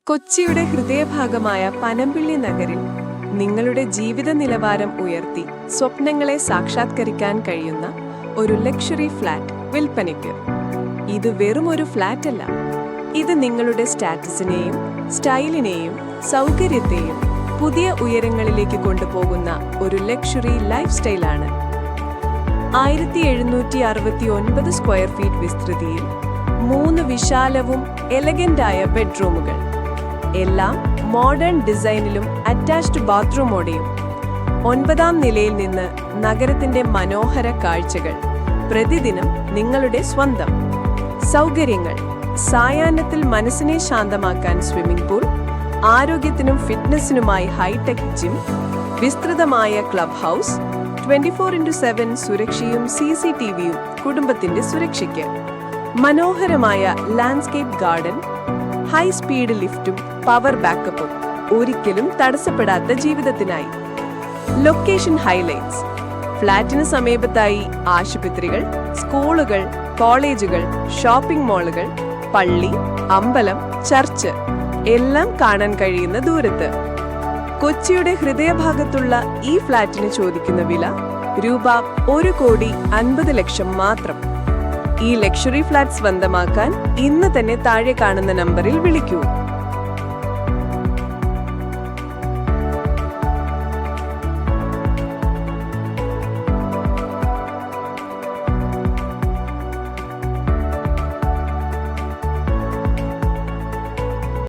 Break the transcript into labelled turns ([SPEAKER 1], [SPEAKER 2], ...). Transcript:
[SPEAKER 1] കൊച്ചിയുടെ ഹൃദയഭാഗമായ പനമ്പിള്ളി നഗരിൽ നിങ്ങളുടെ ജീവിത നിലവാരം ഉയർത്തി സ്വപ്നങ്ങളെ സാക്ഷാത്കരിക്കാൻ കഴിയുന്ന ഒരു ലക്ഷറി ഫ്ലാറ്റ് വിൽപ്പനയ്ക്ക്. ഇത് വെറും ഒരു ഫ്ലാറ്റ് അല്ല, ഇത് നിങ്ങളുടെ സ്റ്റാറ്റസിനെയും സ്റ്റൈലിനെയും സൗകര്യത്തെയും പുതിയ ഉയരങ്ങളിലേക്ക് കൊണ്ടുപോകുന്ന ഒരു ലക്ഷറി ലൈഫ് സ്റ്റൈലാണ്. 1769 സ്ക്വയർ ഫീറ്റ് വിസ്തൃതിയിൽ 3 വിശാലവും എലഗന്റായ ബെഡ്റൂമുകൾ, എല്ലാം മോഡേൺ ഡിസൈനിലും അറ്റാച്ച്ഡ് ബാത്റൂമോടെയും. 9ാം നിലയിൽ നിന്ന് നഗരത്തിന്റെ മനോഹര കാഴ്ചകൾ പ്രതിദിനം നിങ്ങളുടെ സ്വന്തം. സൗകര്യങ്ങൾ: സായാഹ്നത്തിൽ മനസ്സിനെ ശാന്തമാക്കാൻ സ്വിമ്മിംഗ് പൂൾ, ആരോഗ്യത്തിനും ഫിറ്റ്നസിനുമായി ഹൈടെക് ജിം, വിസ്തൃതമായ ക്ലബ് ഹൗസ്, 24x7 സുരക്ഷയും CCTVയും കുടുംബത്തിന്റെ സുരക്ഷയ്ക്ക്. മനോഹരമായ ലാൻഡ്സ്കേപ്പ് ഗാർഡൻ, ഹൈ സ്പീഡ് ലിഫ്റ്റും പവർ ബാക്കപ്പും ഒരിക്കലും തടസ്സപ്പെടാത്ത ജീവിതത്തിനായി. ലൊക്കേഷൻ ഹൈലൈറ്റ്സ്: ഫ്ലാറ്റിന് സമീപത്തായി ആശുപത്രികൾ, സ്കൂളുകൾ, കോളേജുകൾ, ഷോപ്പിംഗ് മാളുകൾ, പള്ളി, അമ്പലം, ചർച്ച് എല്ലാം കാണാൻ കഴിയുന്ന ദൂരത്ത്. കൊച്ചിയുടെ ഹൃദയഭാഗത്തുള്ള ഈ ഫ്ലാറ്റിന് ചോദിക്കുന്ന വില രൂപ 1,50,00,000 മാത്രം. ഈ ലക്ഷറി ഫ്ലാറ്റ് സ്വന്തമാക്കാൻ ഇന്ന് തന്നെ താഴെ കാണുന്ന നമ്പറിൽ വിളിക്കൂ.